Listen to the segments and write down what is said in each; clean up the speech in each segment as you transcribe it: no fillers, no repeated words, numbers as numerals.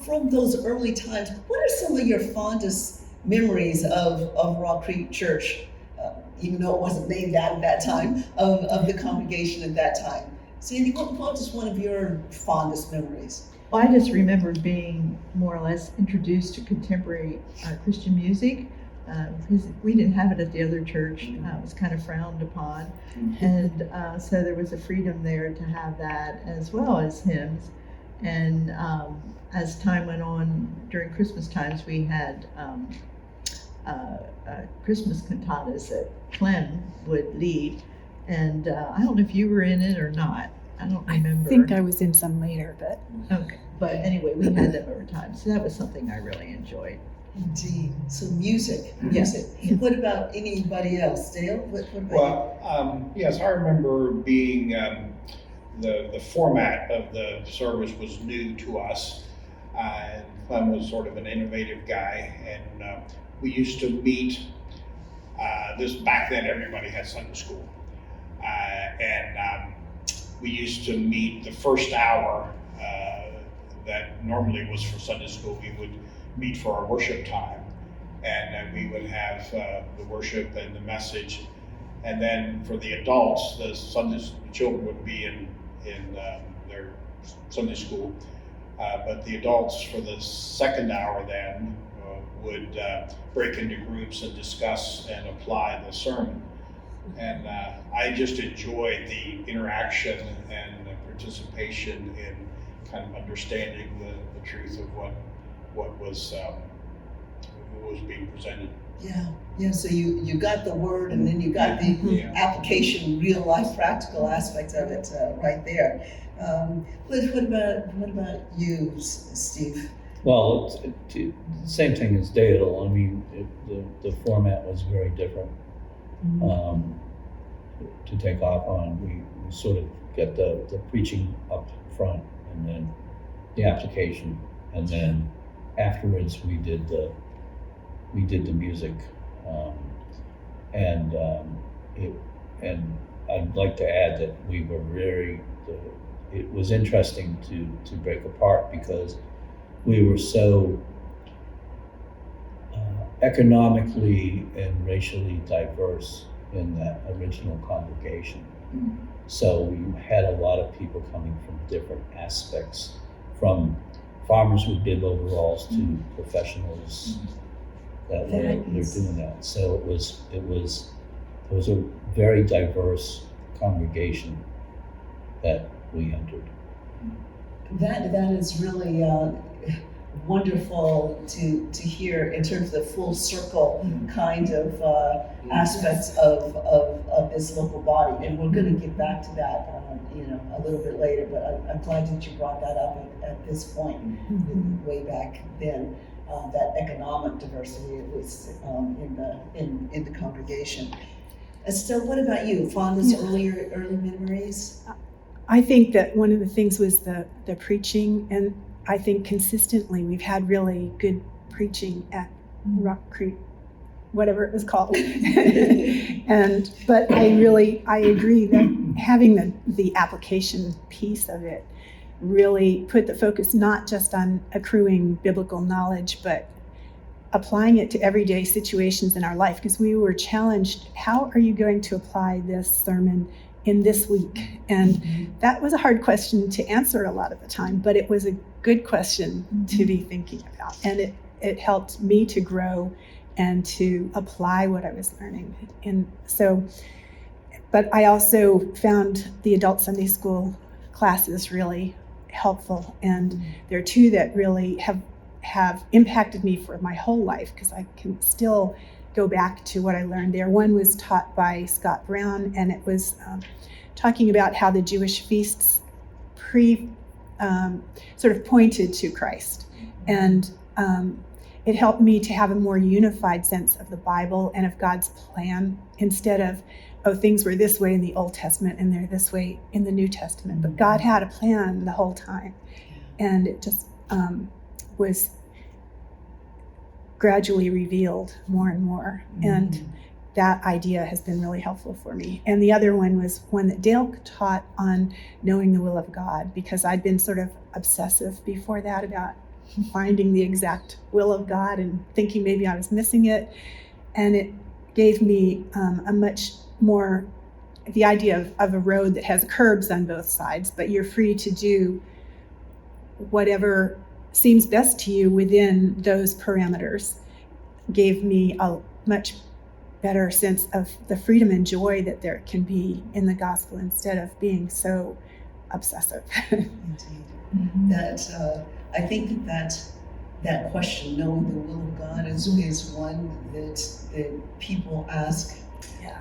from those early times, what are some of your fondest memories of Rock Creek Church, even though it wasn't named that at that time, of the congregation at that time? Sandy, what is one of your fondest memories? Well, I just remember being more or less introduced to contemporary Christian music, because we didn't have it at the other church. It was kind of frowned upon. And so there was a freedom there to have that as well as hymns. And as time went on, during Christmas times, we had Christmas cantatas that Clem would lead. And I don't know if you were in it or not. I don't remember. I think I was in some later, but... Okay. But anyway, we had them over time. So that was something I really enjoyed. Indeed. So music. Yes. What about anybody else? Dale, what about Well, yes, I remember being, the format of the service was new to us. And Clem was sort of an innovative guy, and we used to meet, back then everybody had Sunday school. And we used to meet the first hour that normally was for Sunday school. We would meet for our worship time, and then we would have the worship and the message, and then for the adults, the children would be in their Sunday school, but the adults for the second hour then would break into groups and discuss and apply the sermon. And I just enjoyed the interaction and the participation in kind of understanding the truth of what was being presented. Yeah. So you got the word, and then you got the application, real life, practical aspect of it right there. What about you, Steve? Well, same thing as Dale. I mean, the format was very different to take off on. We sort of get the preaching up front, and then the application, and then afterwards we did the music, and I'd like to add that we were it was interesting to break apart, because we were so economically and racially diverse in that original congregation. So you had a lot of people coming from different aspects, from farmers with bib overalls to professionals that were doing that. So it was a very diverse congregation that we entered. That is really wonderful to hear in terms of the full circle kind of aspects of this local body, and we're going to get back to that a little bit later. But I'm glad that you brought that up at this point. Way back then, that economic diversity was in the congregation. Estelle, what about you? Fondest early memories? I think that one of the things was the preaching, and I think consistently we've had really good preaching at Rock Creek, whatever it was called. But I agree that having the application piece of it really put the focus not just on accruing biblical knowledge, but applying it to everyday situations in our life, because we were challenged, how are you going to apply this sermon in this week? And that was a hard question to answer a lot of the time, but it was a good question to be thinking about. And it helped me to grow and to apply what I was learning. And so, but I also found the adult Sunday school classes really helpful. And there are two that really have impacted me for my whole life, because I can still go back to what I learned there. One was taught by Scott Brown, and it was talking about how the Jewish feasts sort of pointed to Christ. And it helped me to have a more unified sense of the Bible and of God's plan, instead of, things were this way in the Old Testament and they're this way in the New Testament. But God had a plan the whole time. And it just was gradually revealed more and more. And that idea has been really helpful for me. And the other one was one that Dale taught on knowing the will of God, because I'd been sort of obsessive before that about finding the exact will of God and thinking maybe I was missing it. And it gave me a much more, the idea of a road that has curbs on both sides, but you're free to do whatever seems best to you within those parameters, gave me a much better sense of the freedom and joy that there can be in the gospel instead of being so obsessive. Indeed. Mhm. That I think that question, knowing the will of God, is one that people ask Yeah.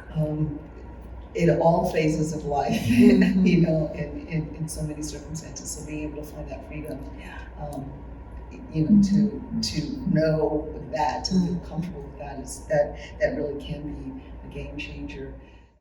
in all phases of life, Mhm. you know, in so many circumstances. So being able to find that freedom, you know, to know that, to feel comfortable with that, that really can be a game changer.